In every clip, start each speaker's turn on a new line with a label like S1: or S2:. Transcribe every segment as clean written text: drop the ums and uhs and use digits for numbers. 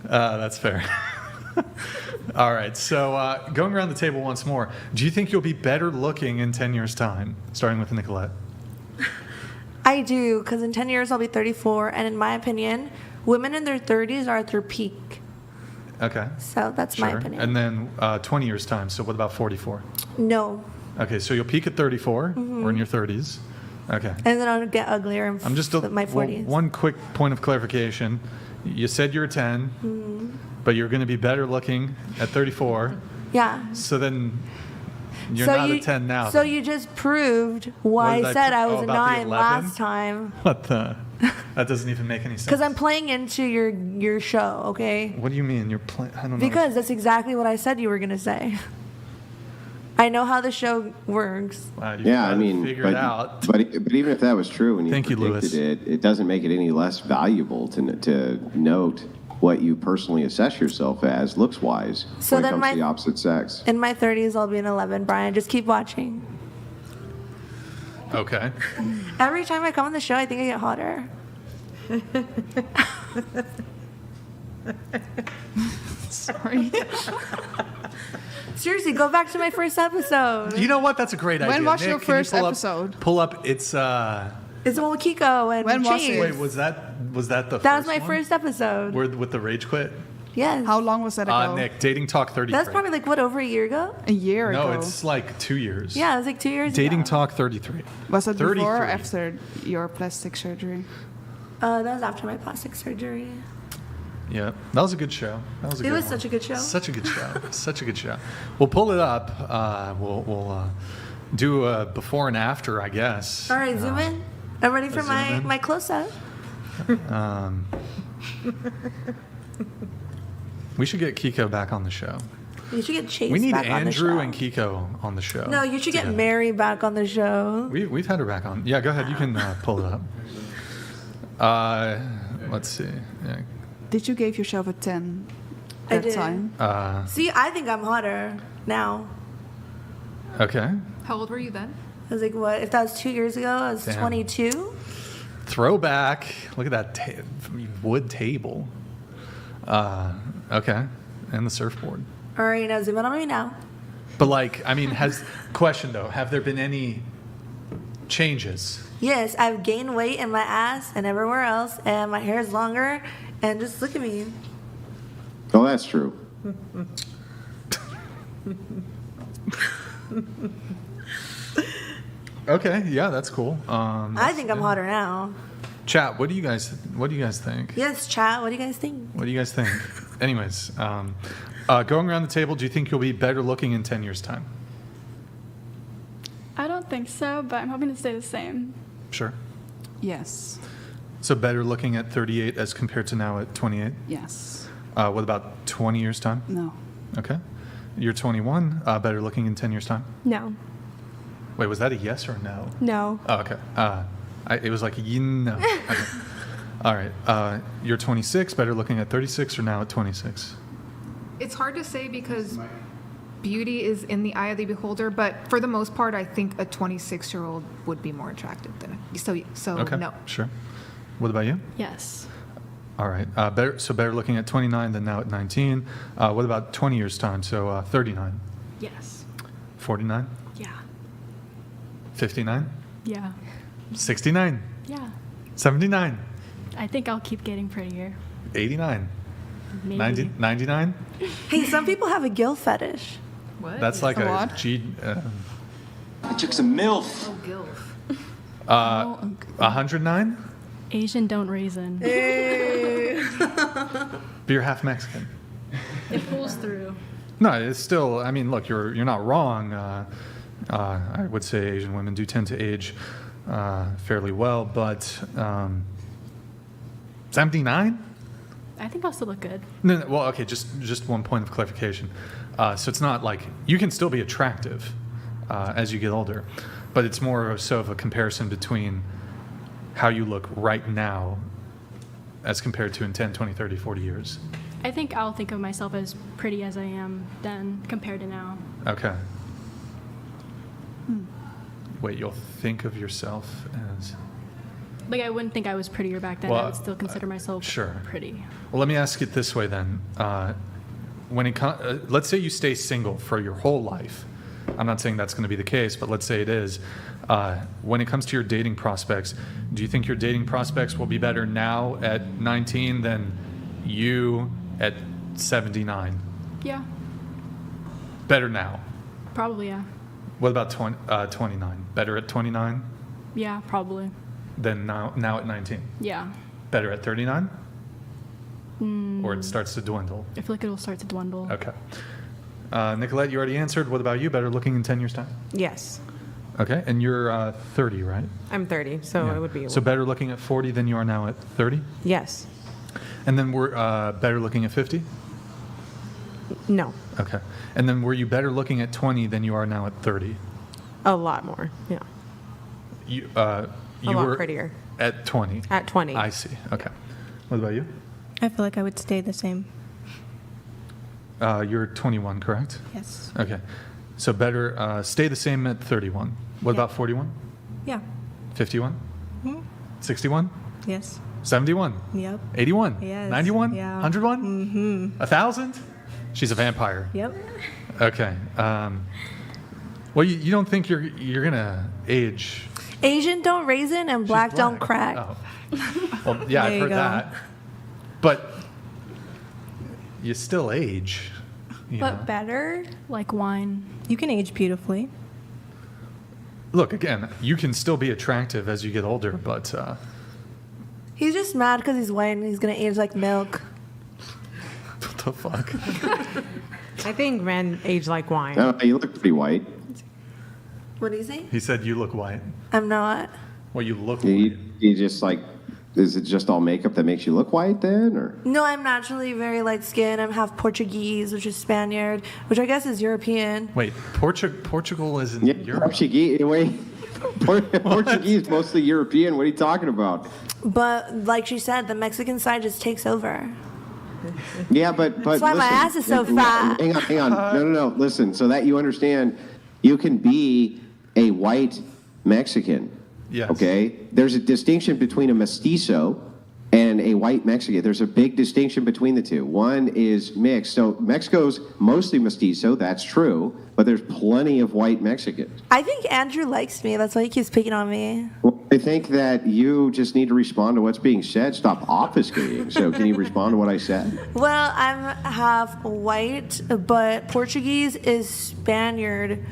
S1: That's fair. All right, so going around the table once more, do you think you'll be better looking in 10 years' time, starting with Nicolette?
S2: I do, because in 10 years I'll be 34, and in my opinion, women in their 30s are at their peak.
S1: Okay.
S2: So that's my opinion.
S1: And then 20 years' time, so what about 44?
S2: No.
S1: Okay, so you'll peak at 34 or in your 30s. Okay.
S2: And then I'll get uglier in my 40s.
S1: One quick point of clarification. You said you're 10, but you're going to be better looking at 34.
S2: Yeah.
S1: So then you're not a 10 now.
S2: So you just proved why I said I was a 9 last time.
S1: What the? That doesn't even make any sense.
S2: Because I'm playing into your show, okay?
S1: What do you mean? You're playing? I don't know.
S2: Because that's exactly what I said you were going to say. I know how the show works.
S1: Wow, figure it out.
S3: But even if that was true and you predicted it doesn't make it any less valuable to note what you personally assess yourself as looks-wise when it comes to the opposite sex.
S2: In my 30s, I'll be an 11, Brian. Just keep watching.
S1: Okay.
S2: Every time I come on the show, I think I get hotter.
S4: Sorry.
S2: Seriously, go back to my first episode.
S1: You know what? That's a great idea.
S4: When was
S1: Nick,
S4: your first episode?
S1: Pull up. It's
S2: It's the one with Kiko and
S4: When was
S2: Chase.
S4: it?
S1: Wait, was that the
S2: That
S1: first
S2: was my
S1: one?
S2: first episode.
S1: With the rage quit?
S2: Yes.
S4: How long was that ago?
S1: Nick, Dating Talk 33.
S2: That's probably over a year ago?
S4: A year ago.
S1: No, it's like 2 years.
S2: Yeah, it was like 2 years
S1: Dating
S2: ago.
S1: Talk 33.
S4: Was it
S1: 33.
S4: before or after your plastic surgery?
S2: That was after my plastic surgery.
S1: Yeah, that was a good show.
S2: It was such a good show.
S1: Such a good show. Such a good show. We'll pull it up. We'll do a before and after, I guess.
S2: All right, zoom in. I'm ready for my close-up.
S1: We should get Kiko back on the show.
S2: You should get Chase
S1: We need
S2: back on the show.
S1: Andrew and Kiko on the show.
S2: No, you should get Mary back on the show.
S1: We've had her back on. Yeah, go ahead. You can pull it up. Let's see. Yeah.
S4: Did you give yourself a 10
S2: I
S4: that
S2: did.
S4: time?
S2: See, I think I'm hotter now.
S1: Okay.
S5: How old were you then?
S2: I was like, what? If that was 2 years ago, I was 22.
S1: Throwback. Look at that wood table. Okay. And the surfboard.
S2: All right, now zoom in on me now.
S1: But question though, have there been any changes?
S2: Yes, I've gained weight in my ass and everywhere else, and my hair is longer, and just look at me.
S3: Oh, that's true.
S1: Okay, yeah, that's cool.
S2: I think I'm hotter now.
S1: Chat, what do you guys think?
S2: Yes, chat, what do you guys think?
S1: What do you guys think? Anyways, going around the table, do you think you'll be better looking in 10 years' time?
S6: I don't think so, but I'm hoping to stay the same.
S1: Sure.
S4: Yes.
S1: So better looking at 38 as compared to now at 28?
S4: Yes.
S1: What about 20 years' time?
S4: No.
S1: Okay. You're 21, better looking in 10 years' time?
S6: No.
S1: Wait, was that a yes or a no?
S6: No.
S1: Oh, okay. It was like a no. Okay. All right. You're 26, better looking at 36 or now at 26?
S5: It's hard to say because beauty is in the eye of the beholder, but for the most part, I think a 26-year-old would be more attractive than so
S1: okay.
S5: No.
S1: Sure. What about you?
S6: Yes.
S1: All right. Better looking at 29 than now at 19. What about 20 years' time? So 39.
S6: Yes.
S1: 49?
S6: Yeah.
S1: 59?
S6: Yeah.
S1: 69?
S6: Yeah.
S1: 79?
S6: I think I'll keep getting prettier.
S1: 89?
S6: Maybe.
S1: 99?
S2: Hey, some people have a gill fetish.
S5: What?
S1: That's like
S4: A
S1: a
S4: what?
S1: G.
S7: I took some MILF.
S5: Oh, gilf.
S1: 109?
S6: Asian don't raisin.
S1: But you're half Mexican.
S6: It pulls through.
S1: No, it's still. I mean, look, you're not wrong. I would say Asian women do tend to age fairly well, but 79?
S6: I think I'll still look good.
S1: No, well, okay, just one point of clarification. So it's not like you can still be attractive as you get older, but it's more so of a comparison between how you look right now as compared to in 10, 20, 30, 40 years.
S6: I think I'll think of myself as pretty as I am then compared to now.
S1: Okay. Wait, you'll think of yourself as...
S6: Like, I wouldn't think I was prettier back then.
S1: Well,
S6: I would still consider myself pretty.
S1: Well, let me ask it this way then. When it let's say you stay single for your whole life. I'm not saying that's going to be the case, but let's say it is. When it comes to your dating prospects, do you think your dating prospects will be better now at 19 than you at 79?
S6: Yeah,
S1: Better now.
S6: probably, yeah.
S1: What about 29? Better at 29
S6: Yeah, probably.
S1: than now at 19?
S6: Yeah.
S1: Better at 39? Or it starts to dwindle?
S6: I feel like it'll start to dwindle.
S1: Okay. Nicolette, you already answered. What about you? Better looking in 10 years' time?
S8: Yes.
S1: Okay. And you're 30, right?
S8: I'm 30, so
S1: Yeah.
S8: it would be.
S1: So better looking at 40 than you are now at 30?
S8: Yes.
S1: And then we're better looking at 50?
S8: No.
S1: Okay. And then were you better looking at 20 than you are now at 30?
S8: A lot more. Yeah.
S1: You
S8: lot
S1: were
S8: prettier.
S1: At 20?
S8: At 20.
S1: I see. Okay. What about you?
S2: I feel like I would stay the same.
S1: You're 21, correct?
S2: Yes.
S1: Okay. So better stay the same at 31. What about 41?
S2: Yeah.
S1: 51? 61?
S2: Yes.
S1: 71?
S2: Yep.
S1: 81?
S2: Yes.
S1: 91?
S2: Yeah.
S1: 101? Mm-hmm. 1,000? She's a vampire.
S2: Yep.
S1: Okay. Well, you don't think you're gonna age?
S2: Asian don't raisin and black don't crack.
S1: Oh. Well, yeah,
S2: There
S1: I've
S2: you
S1: heard
S2: go.
S1: that. But you still age. You know?
S2: But better.
S6: Like wine.
S2: You can age beautifully.
S1: Look, again, you can still be attractive as you get older, but
S2: He's just mad because he's white and he's gonna age like milk.
S1: what the fuck?
S8: I think men age like wine.
S3: Oh, you look pretty white.
S2: What do you say?
S1: He said you look white.
S2: I'm not.
S1: Well, you look
S3: You,
S1: white.
S3: you just like, is it just all makeup that makes you look white then, or?
S2: No, I'm naturally very light skinned. I'm half Portuguese, which is Spaniard, which I guess is European.
S1: Wait, Portugal isn't
S3: Yeah,
S1: Europe.
S3: Portuguese. Wait, Portuguese mostly European. What are you talking about?
S2: But like she said, the Mexican side just takes over.
S3: Yeah, but
S2: That's why my
S3: listen,
S2: ass is so fat.
S3: Hang on. No. Listen, so that you understand, you can be a white Mexican.
S1: Yes.
S3: Okay? There's a distinction between a mestizo and a white Mexican. There's a big distinction between the two. One is mixed. So Mexico's mostly mestizo, that's true, but there's plenty of white Mexicans.
S2: I think Andrew likes me. That's why he keeps picking on me.
S3: Well, I think that you just need to respond to what's being said. Stop obfuscating. So can you respond to what I said?
S2: Well, I'm half white, but Portuguese is Spaniard.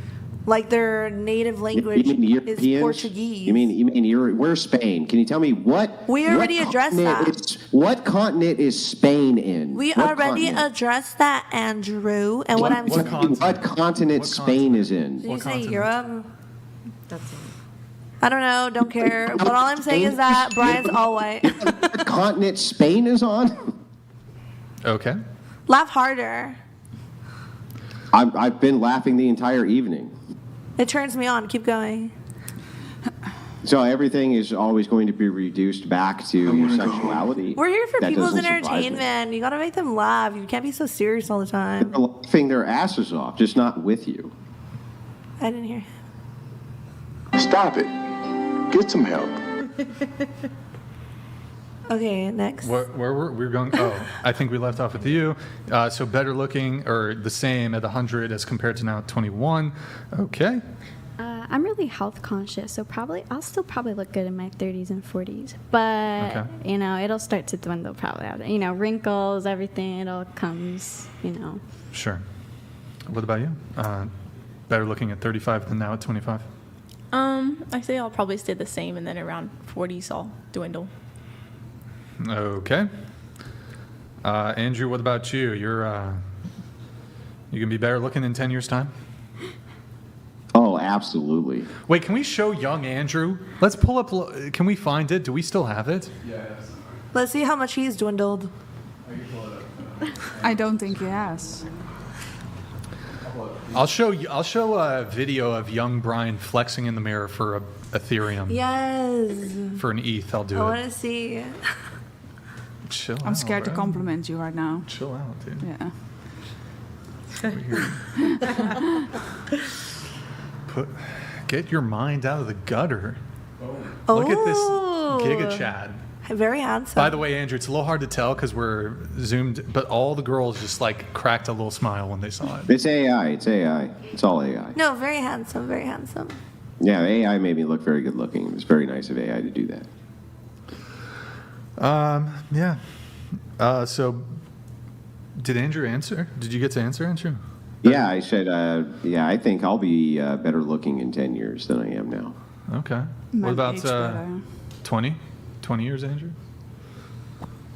S2: Like their native language
S3: You mean
S2: is
S3: Europeans?
S2: Portuguese.
S3: You mean where's Spain? Can you tell me what?
S2: We already
S3: what
S2: addressed
S3: continent
S2: that.
S3: What continent is Spain in?
S2: We
S3: What
S2: already
S3: continent?
S2: addressed that, Andrew. And what I'm
S1: what
S2: saying,
S3: What continent Spain is in?
S2: did you
S1: What
S2: say
S1: continent?
S2: Europe?
S8: That's it.
S2: I don't know. Don't care. But all I'm saying is that Brian's all white.
S3: What continent Spain is on?
S1: Okay.
S2: Laugh harder.
S3: I've been laughing the entire evening.
S2: It turns me on. Keep going.
S3: So everything is always going to be reduced back to your sexuality.
S2: We're here for
S3: That
S2: people's
S3: doesn't surprise me.
S2: entertainment. You gotta make them laugh. You can't be so serious all the time.
S3: They're laughing their asses off, just not with you.
S2: I didn't hear.
S7: Stop it. Get some help.
S2: Okay, next.
S1: Where we're going? Oh, I think we left off with you. So better looking or the same at 100 as compared to now at 21. Okay.
S9: I'm really health conscious, so I'll still probably look good in my 30s and 40s. But
S1: Okay.
S9: it'll start to dwindle probably out. Wrinkles, everything, it all comes.
S1: Sure. What about you? Better looking at 35 than now at 25.
S10: I say I'll probably stay the same, and then around 40s I'll dwindle.
S1: Okay. Andrew, what about you? You gonna be better looking in 10 years' time?
S3: Oh, absolutely.
S1: Wait, can we show young Andrew? Let's pull up. Can we find it? Do we still have it?
S2: Let's see how much he's dwindled.
S4: I don't think he has.
S1: I'll show a video of young Brian flexing in the mirror for a Ethereum.
S2: Yes.
S1: For an ETH, I'll do
S2: I
S1: it.
S2: want to see.
S1: Chill out.
S4: I'm scared to
S1: bro.
S4: compliment you right now.
S1: Chill out, dude.
S4: Yeah.
S1: Get your mind out of the gutter.
S2: Oh.
S1: Look at this. Giga Chad.
S2: Very handsome.
S1: By the way, Andrew, it's a little hard to tell because we're zoomed, but all the girls just like cracked a little smile when they saw it.
S3: It's AI. It's AI. It's all AI.
S2: No, very handsome. Very handsome.
S3: Yeah, AI made me look very good looking. It was very nice of AI to do that.
S1: Yeah. So, did Andrew answer? Did you get to answer, Andrew?
S3: Yeah, I said, I think I'll be better looking in 10 years than I am now.
S1: Okay.
S4: Might
S1: What about
S4: age better.
S1: 20? 20 years, Andrew?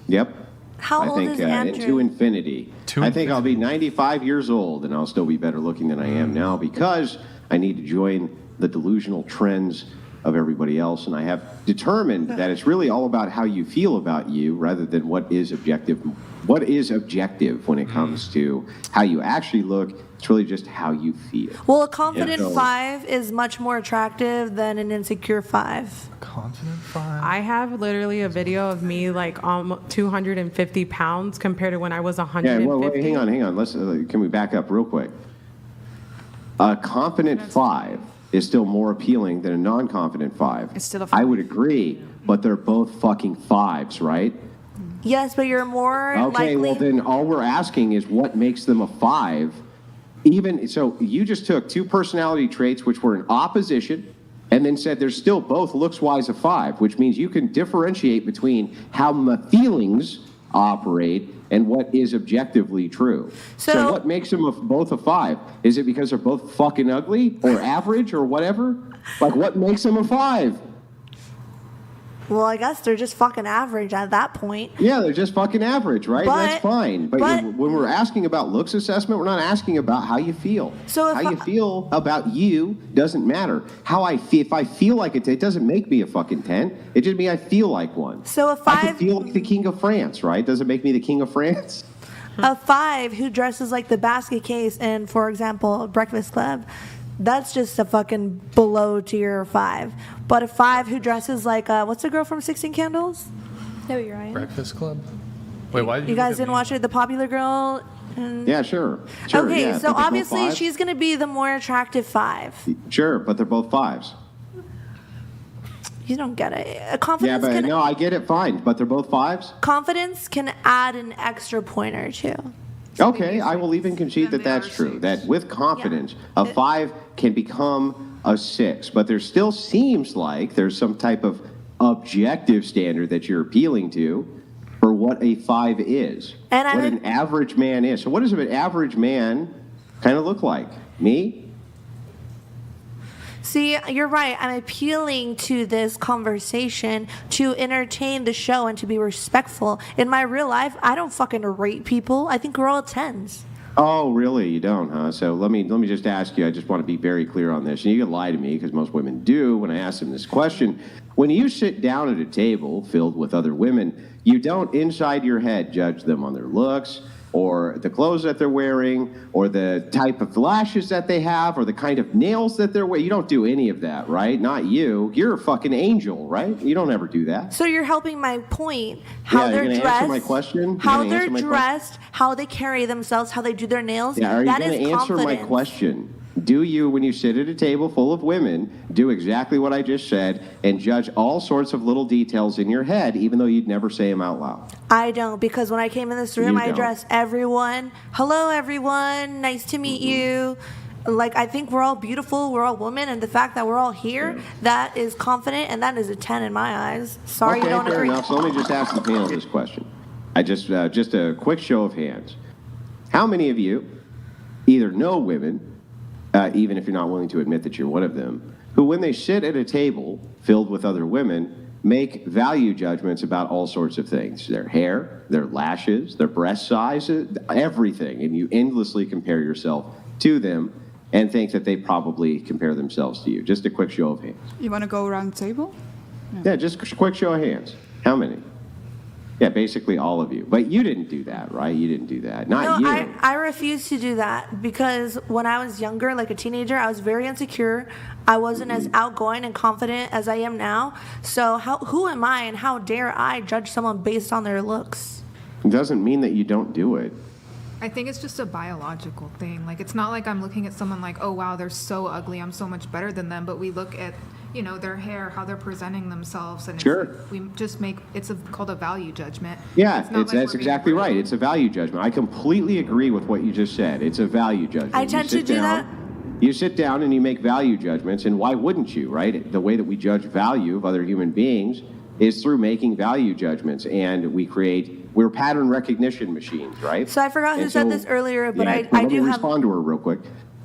S3: Yep.
S2: How
S3: I
S2: old
S3: think
S2: is Andrew?
S3: to infinity.
S1: To
S3: I think I'll be 95 years old and I'll still be better looking than I am now because I need to join the delusional trends of everybody else. And I have determined that it's really all about how you feel about you rather than what is objective. What is objective when it comes to how you actually look? It's really just how you feel.
S2: Well, a confident
S3: Yeah, so-
S2: 5 is much more attractive than an insecure 5.
S1: Confident 5?
S8: I have literally a video of me like 250 pounds compared to when I was
S3: Yeah,
S8: 150.
S3: well, wait, hang on. Let's can we back up real quick? A confident 5 is still more appealing than a non-confident 5.
S4: It's still a
S3: I
S4: 5.
S3: would agree, but they're both fucking 5s, right?
S2: Yes, but you're more
S3: Okay,
S2: likely.
S3: well then all we're asking is what makes them a 5. Even so, you just took two personality traits which were in opposition, and then said there's still both looks-wise a 5, which means you can differentiate between how the feelings operate and what is objectively true. So what makes them both a 5? Is it because they're both fucking ugly or average or whatever? Like what makes them a 5?
S2: Well, I guess they're just fucking average at that point.
S3: Yeah, they're just fucking average, right?
S2: But-
S3: That's fine. But when we're asking about looks assessment, we're not asking about how you feel.
S2: So if
S3: how you feel about you doesn't matter. How I feel, if I feel like it doesn't make me a fucking 10. It just means I feel like one.
S2: So a
S3: I can
S2: 5,
S3: feel like the king of France, right? Doesn't make me the king of France.
S2: a 5 who dresses like the basket case in, for example, Breakfast Club, that's just a fucking below tier 5. But a 5 who dresses like what's the girl from 16 Candles?
S6: No, you're right.
S1: Breakfast Club? Wait, why did
S2: You
S1: look
S2: guys
S1: at
S2: didn't
S1: me?
S2: watch it? The popular girl. And...
S3: Yeah, sure.
S2: Okay,
S3: yeah,
S2: so
S3: but they're both
S2: obviously
S3: 5s.
S2: she's gonna be the more attractive 5.
S3: Sure, but they're both 5s.
S2: You don't get it.
S3: Yeah,
S2: Confidence
S3: but
S2: can
S3: no, I get it fine, but they're both 5s?
S2: confidence can add an extra point or two.
S3: Okay, I will even concede
S5: Then
S3: that
S5: they
S3: that's
S5: are
S3: true.
S5: 6.
S3: That with confidence, a 5 can become a 6. But there still seems like there's some type of objective standard that you're appealing to for what a 5 is,
S2: And I
S3: what
S2: would-
S3: an average man is. So what does an average man kind of look like? Me?
S2: See, you're right. I'm appealing to this conversation to entertain the show and to be respectful. In my real life, I don't fucking rate people. I think we're all 10s.
S3: Oh, really? You don't, huh? So let me just ask you. I just want to be very clear on this. And you can lie to me because most women do when I ask them this question. When you sit down at a table filled with other women, you don't inside your head judge them on their looks or the clothes that they're wearing or the type of lashes that they have or the kind of nails that they're wearing. You don't do any of that, right? Not you. You're a fucking angel, right? You don't ever do that.
S2: So you're helping my point. How
S3: Yeah,
S2: they're
S3: you're gonna
S2: dressed.
S3: answer my question?
S2: How
S3: You're gonna
S2: they're
S3: answer my question?
S2: dressed. How they carry themselves. How they do their nails.
S3: Yeah, are you
S2: that
S3: going
S2: is
S3: to answer my
S2: confidence.
S3: question? Do you, when you sit at a table full of women, do exactly what I just said and judge all sorts of little details in your head, even though you'd never say them out loud?
S2: I don't, because when I came in this room,
S3: You
S2: I
S3: don't.
S2: addressed everyone. Hello, everyone. Nice to meet you. Like, I think we're all beautiful. We're all women. And the fact that we're all here, that is confident. And that is a 10 in my eyes. Sorry
S3: Okay,
S2: you don't
S3: fair
S2: agree.
S3: enough. So let me just ask the panel this question. I just a quick show of hands. How many of you either know women, even if you're not willing to admit that you're one of them, who when they sit at a table filled with other women, make value judgments about all sorts of things, their hair, their lashes, their breast size, everything, and you endlessly compare yourself to them and think that they probably compare themselves to you? Just a quick show of hands.
S4: You want to go around the table?
S3: Yeah, just a quick show of hands. How many? Yeah, basically all of you. But you didn't do that, right? You didn't do that. Not
S2: No,
S3: you.
S2: I refuse to do that because when I was younger, like a teenager, I was very insecure. I wasn't as outgoing and confident as I am now. So who am I and how dare I judge someone based on their looks?
S3: It doesn't mean that you don't do it.
S5: I think it's just a biological thing. Like, it's not like I'm looking at someone like, oh, wow, they're so ugly. I'm so much better than them. But we look at their hair, how they're presenting themselves, and
S3: Sure.
S5: we just called a value judgment.
S3: Yeah,
S5: It's not like
S3: that's
S5: we're being
S3: exactly
S5: rude.
S3: right. It's a value judgment. I completely agree with what you just said. It's a value judgment.
S2: I tend
S3: You
S2: to
S3: sit
S2: do that.
S3: You sit down and you make value judgments, and why wouldn't you, right? The way that we judge value of other human beings is through making value judgments, and we're pattern recognition machines, right?
S2: So I forgot who
S3: And
S2: said
S3: so-
S2: this earlier, but
S3: yeah,
S2: I
S3: let
S2: do
S3: me
S2: have.
S3: respond to her real quick.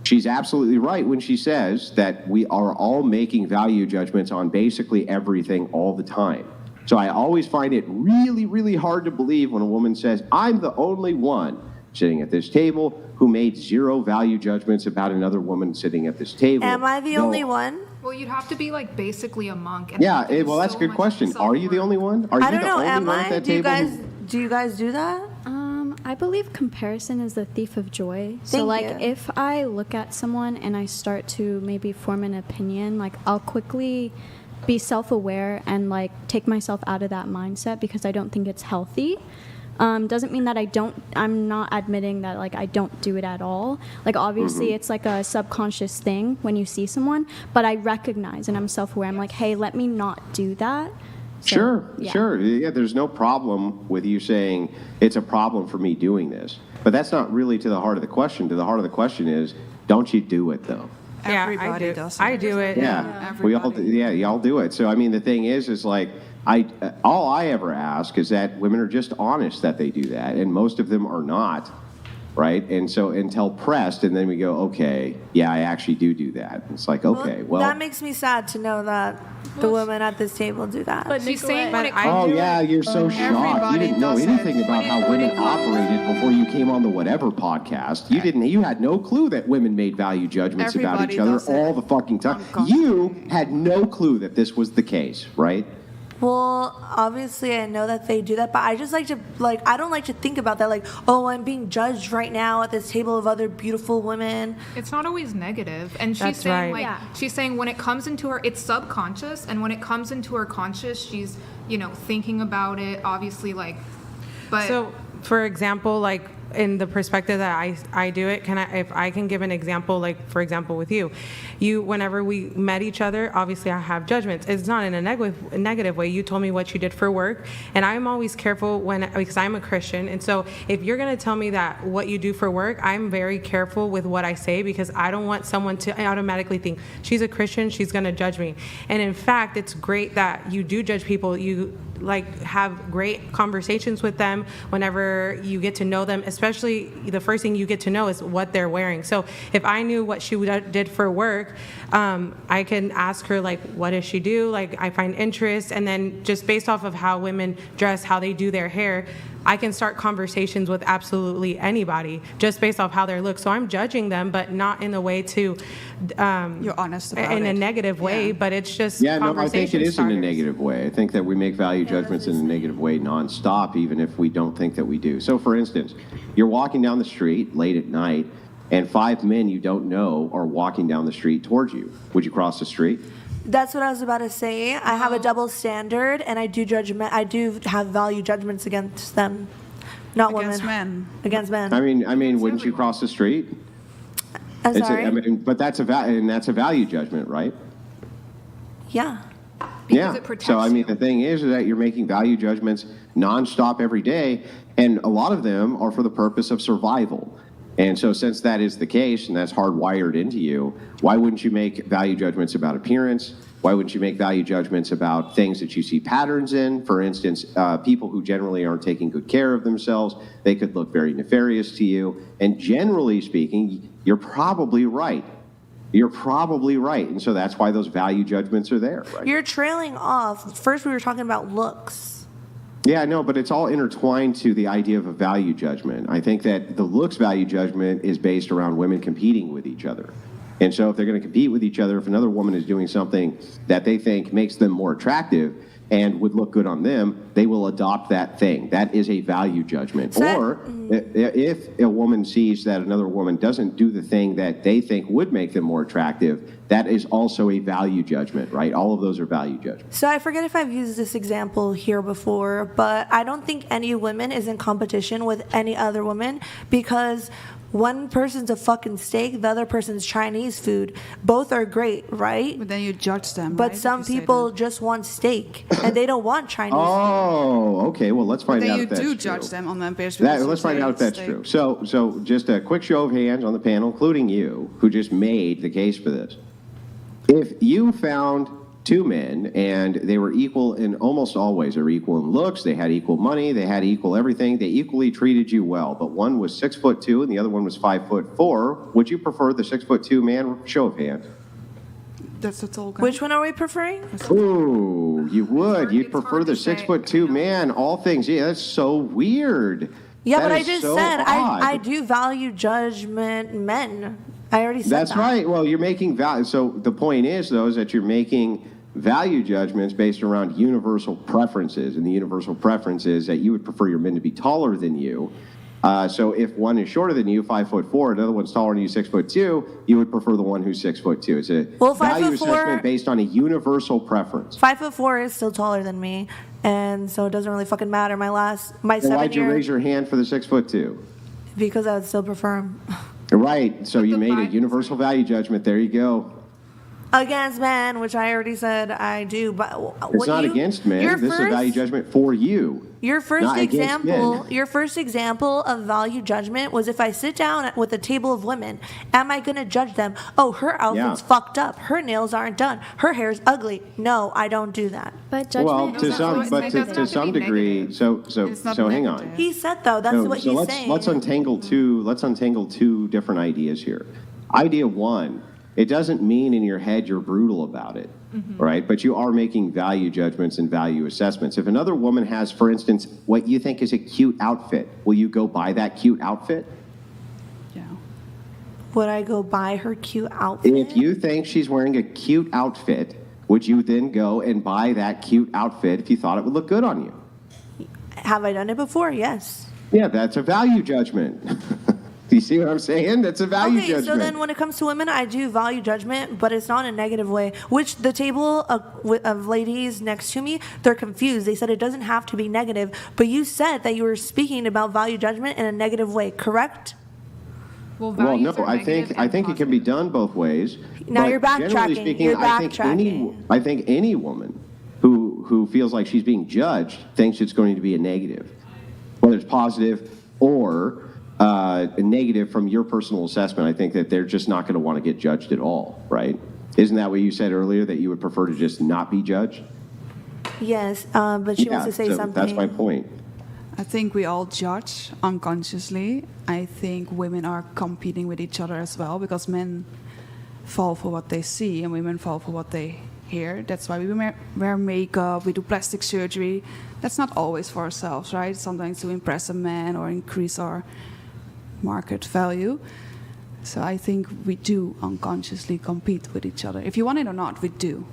S3: She's absolutely right when she says that we are all making value judgments on basically everything all the time. So I always find it really, really hard to believe when a woman says, I'm the only one sitting at this table who made zero value judgments about another woman sitting at this table.
S2: Am I the
S3: No.
S2: only one?
S5: Well, you'd have to be like basically a monk. And
S3: Yeah,
S5: there's
S3: well, that's a
S5: so
S3: good
S5: much
S3: question. Are you the
S5: self-work.
S3: only one? Are
S2: I
S3: you
S2: don't
S3: the
S2: know.
S3: only
S2: Am
S3: one at
S2: I?
S3: that
S2: Do you
S3: table?
S2: guys do that?
S9: I believe comparison is the thief of joy. So,
S2: Thank
S9: like,
S2: you.
S9: if I look at someone and I start to maybe form an opinion, like, I'll quickly be self-aware and, like, take myself out of that mindset because I don't think it's healthy. Doesn't mean that I'm not admitting that, like, I don't do it at all. Like, obviously, it's like a subconscious thing when you see someone, but I recognize and I'm self-aware. I'm like, hey, let me not do that. So, yeah.
S3: Sure. Yeah, there's no problem with you saying it's a problem for me doing this. But that's not really to the heart of the question. To the heart of the question is, don't you do it, though?
S8: Yeah,
S4: Everybody does it.
S8: I do it.
S3: Yeah, we all y'all do it. So I mean, the thing is like all I ever ask is that women are just honest that they do that, and most of them are not, right? And so until pressed, and then we go, okay, yeah, I actually do that. It's like, okay, well,
S2: that makes me sad to know that the women at this table do that.
S6: But
S5: She's saying
S6: Nicolette,
S5: when it
S3: oh
S5: comes
S3: yeah, you're so shocked. You
S4: Everybody
S3: didn't know
S4: does it.
S3: anything about how women operated before you came on the Whatever podcast. You had no clue that women made value judgments about
S4: Everybody
S3: each other
S4: does it.
S3: all the fucking time.
S4: Unconsciously.
S3: You had no clue that this was the case, right?
S2: Well, obviously I know that they do that, but I just I don't like to think about that, like, oh, I'm being judged right now at this table of other beautiful women.
S5: It's not always negative. And she's
S8: That's
S5: saying
S8: right.
S5: she's saying when it comes into her, it's subconscious, and when it comes into her conscious, she's, thinking about it, obviously, but
S8: So, for example, like in the perspective that I do it, if I can give an example, like for example with you, whenever we met each other, obviously I have judgments. It's not in a negative way. You told me what you did for work, and I'm always careful because I'm a Christian, and so if you're gonna tell me that what you do for work, I'm very careful with what I say because I don't want someone to automatically think she's a Christian, she's gonna judge me. And in fact, it's great that you do judge people. You have great conversations with them whenever you get to know them, especially the first thing you get to know is what they're wearing. So if I knew what she did for work, I can ask her, like, what does she do? Like, I find interest, and then just based off of how women dress, how they do their hair, I can start conversations with absolutely anybody just based off how they look. So I'm judging them, but not in a way to,
S4: You're honest about
S8: in a
S4: it.
S8: negative way,
S4: Yeah.
S8: but it's just
S3: Yeah, no, I think
S8: conversation
S3: it is in a
S8: starters.
S3: negative way. I think that we make value judgments in a negative way nonstop, even if we don't think that we do. So, for instance, you're walking down the street late at night, and 5 men you don't know are walking down the street towards you. Would you cross the street?
S2: That's what I was about to say. I have a double standard, and I do have value judgments against them, not
S4: Against
S2: women.
S4: men.
S2: Against men.
S3: I mean, wouldn't you cross the street?
S2: I'm sorry.
S3: But that's a value judgment, right?
S2: Yeah.
S5: because it protects
S3: So I mean,
S5: you.
S3: the thing is that you're making value judgments nonstop every day, and a lot of them are for the purpose of survival. And so since that is the case, and that's hardwired into you, why wouldn't you make value judgments about appearance? Why wouldn't you make value judgments about things that you see patterns in? For instance, people who generally aren't taking good care of themselves, they could look very nefarious to you. And generally speaking, you're probably right. You're probably right. And so that's why those value judgments are there, right?
S2: You're trailing off. First, we were talking about looks.
S3: Yeah, no, but it's all intertwined to the idea of a value judgment. I think that the looks value judgment is based around women competing with each other. And so if they're going to compete with each other, if another woman is doing something that they think makes them more attractive and would look good on them, they will adopt that thing. That is a value judgment. Or if a woman sees that another woman doesn't do the thing that they think would make them more attractive, that is also a value judgment, right? All of those are value judgments.
S2: So I forget if I've used this example here before, but I don't think any woman is in competition with any other woman because one person's a fucking steak, the other person's Chinese food. Both are great, right?
S4: But then you judge them.
S2: But
S4: right,
S2: some
S4: if you say
S2: people
S4: that.
S2: just want steak and they don't want Chinese food.
S3: Oh, okay. Well, let's find
S4: But
S3: out
S4: then you
S3: if that's
S4: do
S3: true.
S4: judge them on that basis.
S3: Let's find out if that's true. So just a quick show of hands on the panel, including you, who just made the case for this. If you found two men and they were equal in almost always, they were equal in looks, they had equal money, they had equal everything, they equally treated you well, but one was 6'2" and the other one was 5'4", would you prefer the 6'2" man? Show of hands.
S4: That's the tall guy.
S2: Which one are we preferring?
S3: Ooh, you would. You'd
S5: It's
S3: prefer
S5: hard
S3: the
S5: to say.
S3: 6'2" man. All things. Yeah, that's so weird.
S2: Yeah,
S3: That
S2: but I
S3: is
S2: just
S3: so
S2: said
S3: odd.
S2: I do value judgment men. I already said
S3: That's
S2: that.
S3: right. Well, you're making value. So the point is, though, is that you're making value judgments based around universal preferences, and the universal preference is that you would prefer your men to be taller than you. So if one is shorter than you, 5'4", another one's taller than you, 6'2", you would prefer the one who's 6'2". It's a
S2: Well,
S3: value
S2: 5'4"
S3: assessment based on a universal preference.
S2: 5'4" is still taller than me, and so it doesn't really fucking matter. My
S3: Then
S2: 7
S3: why'd you
S2: year
S3: raise your hand for the 6'2"?
S2: because I would still prefer him.
S3: Right. So you
S5: the
S3: made a
S5: Bible-
S3: universal value judgment. There you go.
S2: Against men, which I already said I do, but
S3: It's not against men. This is a value judgment for you.
S2: Your first
S3: not against
S2: example,
S3: men.
S2: your first example of value judgment was if I sit down with a table of women, am I going to judge them? Oh, her outfit's
S3: Yeah.
S2: fucked up. Her nails aren't done. Her hair's ugly. No, I don't do that.
S9: But judgment
S3: Well,
S9: is
S3: to
S5: not
S3: some,
S5: always-
S3: but
S5: it
S3: to,
S5: doesn't
S3: to
S5: have to
S3: some
S5: be
S3: degree.
S5: negative.
S3: So
S4: It's not
S3: hang on.
S4: negative.
S2: He said though. That's what
S3: so
S2: he's
S3: let's
S2: saying.
S3: let's untangle two different ideas here. Idea one, it doesn't mean in your head you're brutal about it, right? But you are making value judgments and value assessments. If another woman has, for instance, what you think is a cute outfit, will you go buy that cute outfit?
S4: Yeah.
S2: Would I go buy her cute outfit?
S3: If you think she's wearing a cute outfit, would you then go and buy that cute outfit if you thought it would look good on you?
S2: Have I done it before? Yes.
S3: Yeah, that's a value judgment. Do you see what I'm saying? That's a value
S2: Okay,
S3: judgment.
S2: so then when it comes to women, I do value judgment, but it's not in a negative way. Which the table of ladies next to me, they're confused. They said it doesn't have to be negative, but you said that you were speaking about value judgment in a negative way, correct?
S5: Well,
S3: Well, no,
S5: values are
S3: I
S5: negative
S3: think
S5: and
S3: it can be done both ways.
S2: Now
S3: but
S2: you're
S3: generally
S2: backtracking.
S3: speaking,
S2: You're
S3: I think any woman who feels like she's being judged thinks it's going to be a negative, whether it's positive or a negative from your personal assessment. I think that they're just not going to want to get judged at all, right? Isn't that what you said earlier, that you would prefer to just not be judged?
S2: Yes, but she wants to say
S3: so
S2: something.
S3: that's my point.
S4: I think we all judge unconsciously. I think women are competing with each other as well because men fall for what they see and women fall for what they hear. That's why we wear makeup, we do plastic surgery. That's not always for ourselves, right? Sometimes to impress a man or increase our market value. So I think we do unconsciously compete with each other. If you want it or not, we do.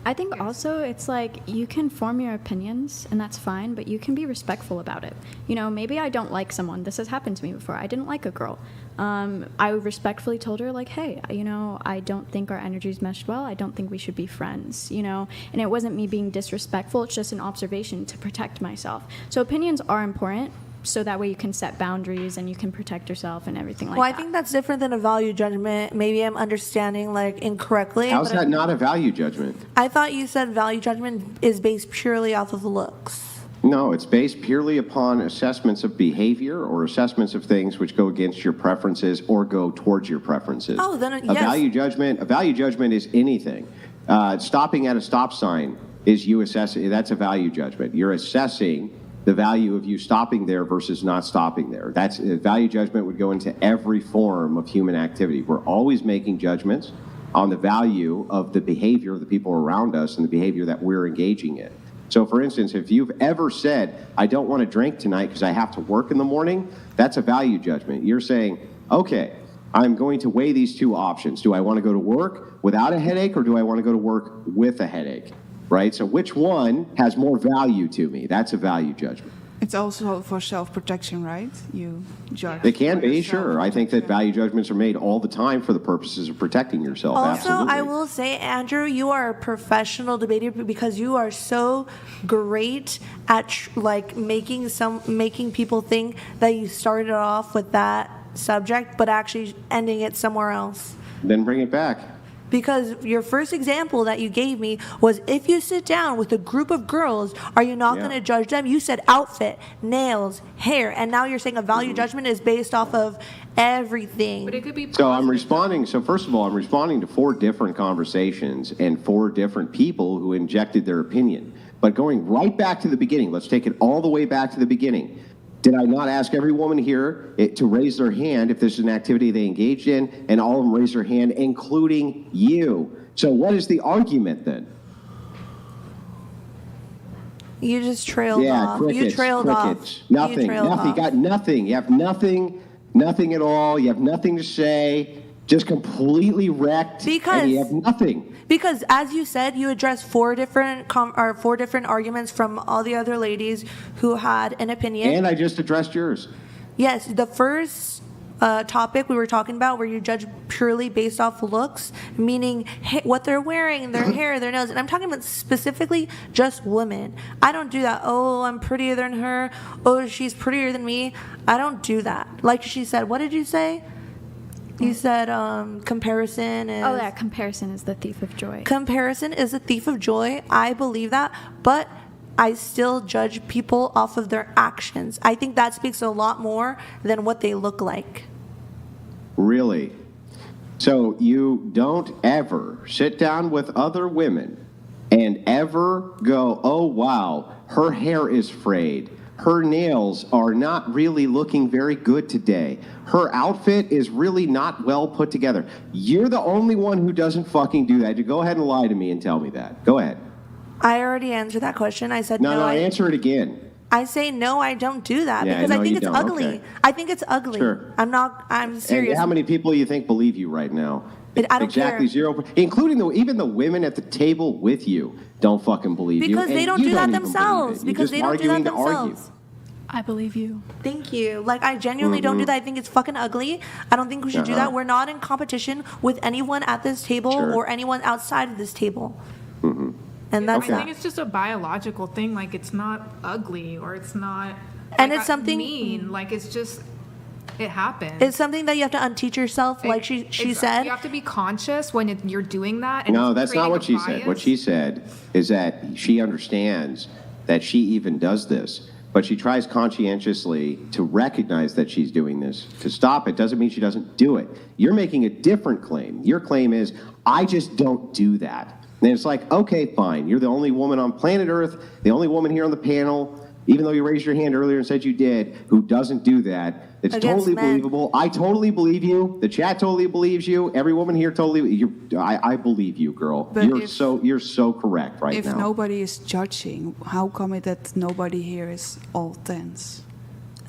S9: I think also it's like you can form your opinions and that's fine, but you can be respectful about it. You know, maybe I don't like someone. This has happened to me before. I didn't like a girl. I respectfully told her like, hey, you know, I don't think our energies meshed well. I don't think we should be friends, you know. And it wasn't me being disrespectful. It's just an observation to protect myself. So opinions are important. So that way you can set boundaries and you can protect yourself and everything like
S2: Well,
S9: that.
S2: I think that's different than a value judgment. Maybe I'm understanding like incorrectly.
S3: How's
S2: but
S3: that not a value judgment?
S2: I thought you said value judgment is based purely off of looks.
S3: No, it's based purely upon assessments of behavior or assessments of things which go against your preferences or go towards your preferences.
S2: Oh, then,
S3: a
S2: yes.
S3: value judgment is anything. Stopping at a stop sign is you assessing. That's a value judgment. You're assessing the value of you stopping there versus not stopping there. That's value judgment would go into every form of human activity. We're always making judgments on the value of the behavior of the people around us and the behavior that we're engaging in. So for instance, if you've ever said, I don't want to drink tonight because I have to work in the morning, that's a value judgment. You're saying, okay, I'm going to weigh these two options. Do I want to go to work without a headache or do I want to go to work with a headache? Right? So which one has more value to me? That's a value judgment.
S4: It's also for self-protection, right? You judge.
S3: They can
S4: for
S3: be,
S4: yourself.
S3: sure. I think that
S4: Yeah.
S3: value judgments are made all the time for the purposes of protecting yourself.
S2: Also,
S3: Absolutely.
S2: I will say, Andrew, you are a professional debater because you are so great at making people think that you started off with that subject, but actually ending it somewhere else.
S3: Then bring it back.
S2: Because your first example that you gave me was if you sit down with a group of girls, are you not
S3: Yeah.
S2: going to judge them? You said outfit, nails, hair, and now you're saying a value judgment is based off of everything.
S5: But it could be
S3: So I'm
S5: positive.
S3: responding. So first of all, I'm responding to 4 different conversations and 4 different people who injected their opinion. But going right back to the beginning, let's take it all the way back to the beginning. Did I not ask every woman here to raise their hand if this is an activity they engaged in, and all of them raise their hand, including you? So what is the argument then?
S2: You just trailed off.
S3: Crickets,
S2: You trailed
S3: crickets.
S2: off.
S3: Nothing,
S2: You trailed
S3: nothing.
S2: off.
S3: You got nothing. You have nothing at all. You have nothing to say. Just completely wrecked. And you have nothing.
S2: Because as you said, you addressed 4 different arguments from all the other ladies who had an opinion.
S3: And I just addressed yours.
S2: Yes, the first topic we were talking about where you judge purely based off looks, meaning what they're wearing, their hair, their nails. And I'm talking about specifically just women. I don't do that. Oh, I'm prettier than her. Oh, she's prettier than me. I don't do that. Like she said, what did you say? You said comparison is...
S9: Oh, yeah, comparison is the thief of joy.
S2: Comparison is a thief of joy. I believe that. But I still judge people off of their actions. I think that speaks a lot more than what they look like.
S3: Really? So you don't ever sit down with other women and ever go, oh, wow, her hair is frayed. Her nails are not really looking very good today. Her outfit is really not well put together. You're the only one who doesn't fucking do that. You go ahead and lie to me and tell me that. Go ahead.
S2: I already answered that question. I said no.
S3: Answer it again.
S2: I say no, I don't do that
S3: Yeah,
S2: because
S3: no,
S2: I think
S3: you
S2: it's
S3: don't.
S2: ugly.
S3: Okay.
S2: I think it's ugly.
S3: Sure.
S2: I'm serious.
S3: And how many people you think believe you right now?
S2: I don't
S3: Exactly
S2: care.
S3: 0%, including even the women at the table with you don't fucking believe you.
S2: Because
S3: and
S2: they don't
S3: you
S2: do that
S3: even believe
S2: themselves.
S3: it. You're
S2: Because
S3: just
S2: they don't do that
S3: arguing to argue.
S2: themselves.
S6: I believe you.
S2: Thank you. Like, I genuinely don't do that. I think it's fucking ugly. I don't think we should do that. We're not in competition with anyone at this table
S3: Sure.
S2: or anyone outside of this table. And that's
S5: I
S2: that.
S5: think it's just a biological thing. Like, it's not ugly or it's not.
S2: And
S5: like,
S2: it's something-
S5: mean. Like, it's just. It happens.
S2: It's something that you have to unteach yourself, like she said.
S5: You have to be conscious when you're doing that. And
S3: No,
S5: it's
S3: that's not
S5: creating
S3: what
S5: a
S3: she said.
S5: bias.
S3: What she said is that she understands that she even does this, but she tries conscientiously to recognize that she's doing this. To stop it doesn't mean she doesn't do it. You're making a different claim. Your claim is, I just don't do that. And it's like, okay, fine. You're the only woman on planet Earth, the only woman here on the panel, even though you raised your hand earlier and said you did, who doesn't do that. It's
S2: Against
S3: totally
S2: men.
S3: believable. I totally believe you. The chat totally believes you. Every woman here totally. I believe you, girl.
S4: But
S3: You're
S4: if-
S3: so correct right
S4: If
S3: now.
S4: nobody is judging, how come it that nobody here is all tense?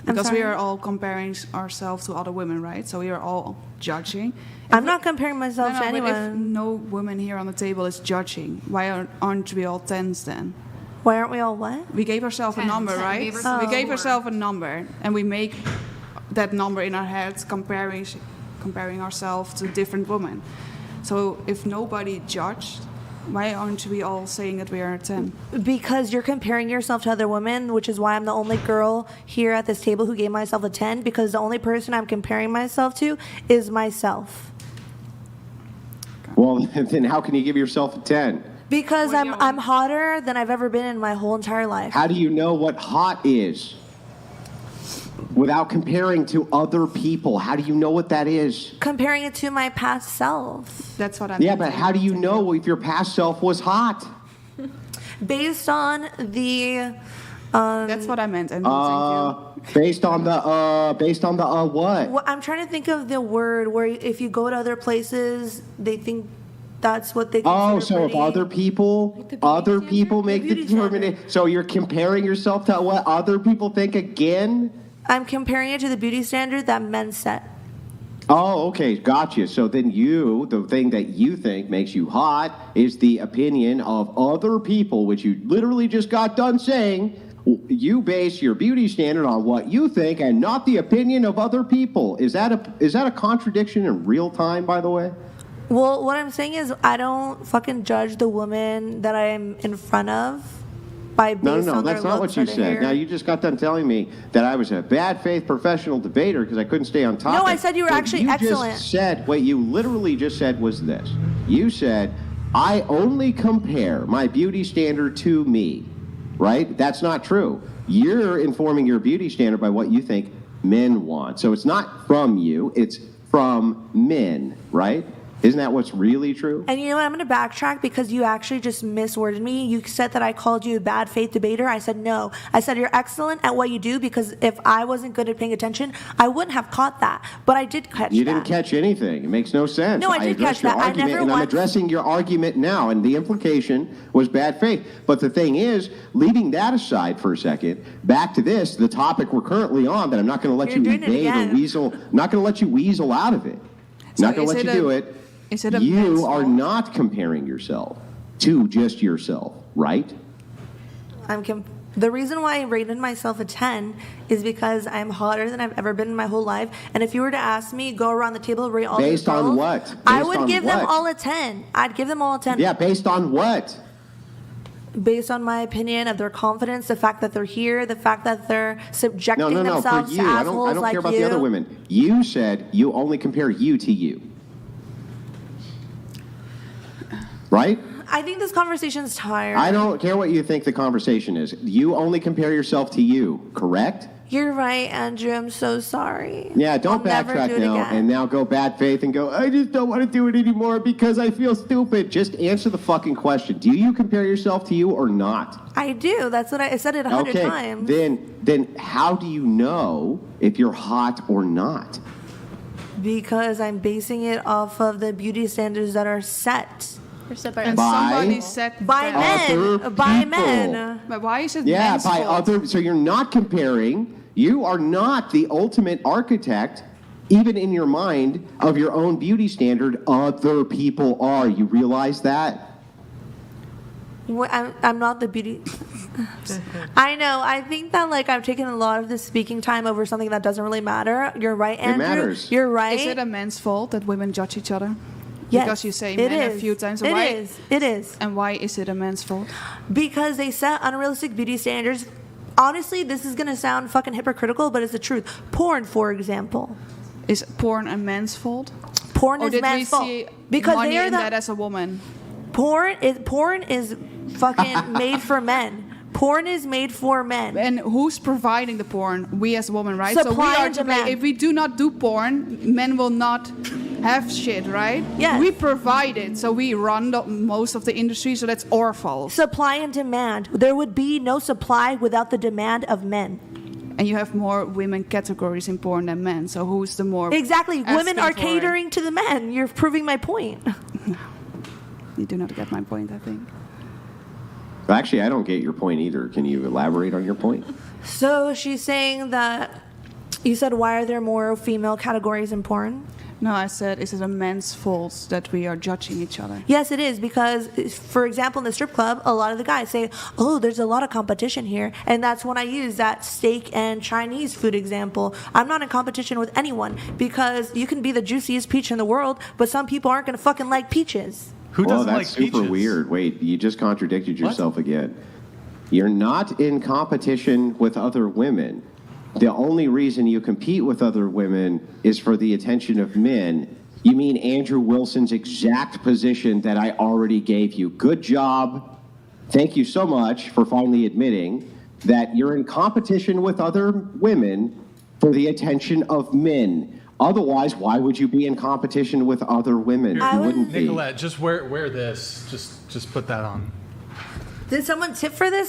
S2: I'm
S4: Because we
S2: sorry?
S4: are all comparing ourselves to other women, right? So we are all judging.
S2: I'm not comparing myself to
S4: But if
S2: anyone.
S4: no woman here on the table is judging, why aren't we all tense then?
S2: Why aren't we all what?
S4: We gave ourselves a
S5: Tense.
S4: number,
S5: We
S4: right?
S5: gave ourselves
S4: We gave
S5: a
S4: ourselves a number, and we make that number in our heads comparing ourselves to different women. So if nobody judged, why aren't we all saying that we are a 10?
S2: Because you're comparing yourself to other women, which is why I'm the only girl here at this table who gave myself a 10, because the only person I'm comparing myself to is myself.
S3: Well, then how can you give yourself a 10?
S2: Because I'm hotter than I've ever been in my whole entire life.
S3: How do you know what hot is? Without comparing to other people, how do you know what that is?
S2: Comparing it to my past self.
S4: That's what I'm
S3: Yeah, but how do you know if your past self was hot?
S2: Based on the
S4: That's what I meant. And thank
S3: Based on the what?
S2: Well, I'm trying to think of the word where if you go to other places, they think that's what they consider
S3: Oh, so if
S2: pretty.
S3: other people make the
S2: beauty
S3: determination, so you're comparing yourself to what other people think again?
S2: I'm comparing it to the beauty standard that men set.
S3: Oh, okay, gotcha. So then the thing that you think makes you hot is the opinion of other people, which you literally just got done saying you base your beauty standard on what you think and not the opinion of other people. Is that a contradiction in real time, by the way?
S2: Well, what I'm saying is I don't fucking judge the woman that I'm in front of by based
S3: No,
S2: on their
S3: that's not
S2: looks
S3: what you
S2: or their
S3: said.
S2: hair.
S3: Now, you just got done telling me that I was a bad faith professional debater because I couldn't stay on topic.
S2: No, I said you were actually excellent.
S3: What you literally just said was this. You said, I only compare my beauty standard to me, right? That's not true. You're informing your beauty standard by what you think men want. So it's not from you, it's from men, right? Isn't that what's really true?
S2: And you know what? I'm going to backtrack because you actually just misworded me. You said that I called you a bad faith debater. I said no. I said you're excellent at what you do because if I wasn't good at paying attention, I wouldn't have caught that. But I did catch that.
S3: You didn't catch anything. It makes no sense.
S2: No, I did
S3: addressed
S2: catch that.
S3: your
S2: I
S3: argument,
S2: never
S3: and I'm
S2: once-
S3: addressing your argument now, and the implication was bad faith. But the thing is, leaving that aside for a second, back to this, the topic we're currently on, that I'm not going to let
S2: You're
S3: you
S2: doing it
S3: evade or
S2: again.
S3: weasel. I'm not going to let you weasel out of it.
S4: So
S3: Not going to
S4: is
S3: let you
S4: it a-
S3: do it.
S4: is it a
S3: You
S4: man's
S3: are
S4: fault?
S3: not comparing yourself to just yourself, right?
S2: The reason why I rated myself a 10 is because I'm hotter than I've ever been in my whole life. And if you were to ask me, go around the table, rate all
S3: Based
S2: these
S3: on
S2: girls,
S3: what?
S2: I
S3: Based
S2: would
S3: on
S2: give them
S3: what?
S2: all a 10. I'd give them all a 10.
S3: Yeah, based on what?
S2: Based on my opinion of their confidence, the fact that they're here, the fact that they're subjecting
S3: No, for
S2: themselves
S3: you.
S2: to
S3: I
S2: assholes
S3: don't
S2: like
S3: care about
S2: you.
S3: the other women. You said you only compare you to you. Right?
S2: I think this conversation's tired.
S3: I don't care what you think the conversation is. You only compare yourself to you, correct?
S2: You're right, Andrew. I'm so sorry.
S3: Yeah, don't
S2: I'll never
S3: backtrack
S2: do it
S3: now
S2: again.
S3: and now go bad faith and go, I just don't want to do it anymore because I feel stupid. Just answer the fucking question. Do you compare yourself to you or not?
S2: I do. That's what I said it 100
S3: Okay,
S2: times.
S3: then how do you know if you're hot or not?
S2: Because I'm basing it off of the beauty standards that are set
S10: We're set by
S4: And
S3: By-
S4: somebody said
S2: by
S4: that.
S3: Other
S2: men. By
S3: people.
S2: men.
S4: But why is it
S3: Yeah,
S4: men's
S3: by
S4: fault?
S3: other. So you're not comparing. You are not the ultimate architect, even in your mind, of your own beauty standard. Other people are. You realize that?
S2: I'm not the beauty. I know. I think that like I've taken a lot of this speaking time over something that doesn't really matter. You're right, Andrew.
S3: matters.
S2: You're right.
S4: Is it a man's fault that women judge each other?
S2: Yes,
S4: Because you say
S2: it
S4: men a
S2: is.
S4: few times.
S2: It
S4: Why?
S2: is. It is.
S4: And why is it a man's fault?
S2: Because they set unrealistic beauty standards. Honestly, this is gonna sound fucking hypocritical, but it's the truth. Porn, for example.
S4: Is porn a man's fault?
S2: Porn
S4: Or
S2: is
S4: did we
S2: man's fault
S4: see
S2: because
S4: money
S2: they are
S4: in
S2: the
S4: that as a woman?
S2: porn is fucking made for men. Porn is made for men.
S4: And who's providing the porn? We as women, right?
S2: Supply
S4: so we are
S2: and
S4: to blame.
S2: demand.
S4: If we do not do porn, men will not have shit, right?
S2: Yes.
S4: We provide it, so we run most of the industry, so that's our fault.
S2: Supply and demand. There would be no supply without the demand of men.
S4: And you have more women categories in porn than men, so who's the more
S2: Exactly. Women
S4: asking
S2: are
S4: for it?
S2: catering to the men. You're proving my point.
S4: You do not get my point, I think.
S3: Actually, I don't get your point either. Can you elaborate on your point?
S2: So she's saying that you said, why are there more female categories in porn?
S4: No, I said, is it a man's fault that we are judging each other?
S2: Yes, it is, because, for example, in the strip club, a lot of the guys say, oh, there's a lot of competition here. And that's when I use that steak and Chinese food example. I'm not in competition with anyone because you can be the juiciest peach in the world, but some people aren't going to fucking like peaches.
S1: Who
S3: Well,
S1: doesn't
S3: that's
S1: like
S3: super
S1: peaches?
S3: weird. Wait, you just contradicted yourself again. You're not in competition with other women. The only reason you compete with other women is for the attention of men. You mean Andrew Wilson's exact position that I already gave you. Good job. Thank you so much for finally admitting that you're in competition with other women for the attention of men. Otherwise, why would you be in competition with other women? You wouldn't be.
S1: Nicolette, just wear this. Just put that on.
S2: Did someone tip for this?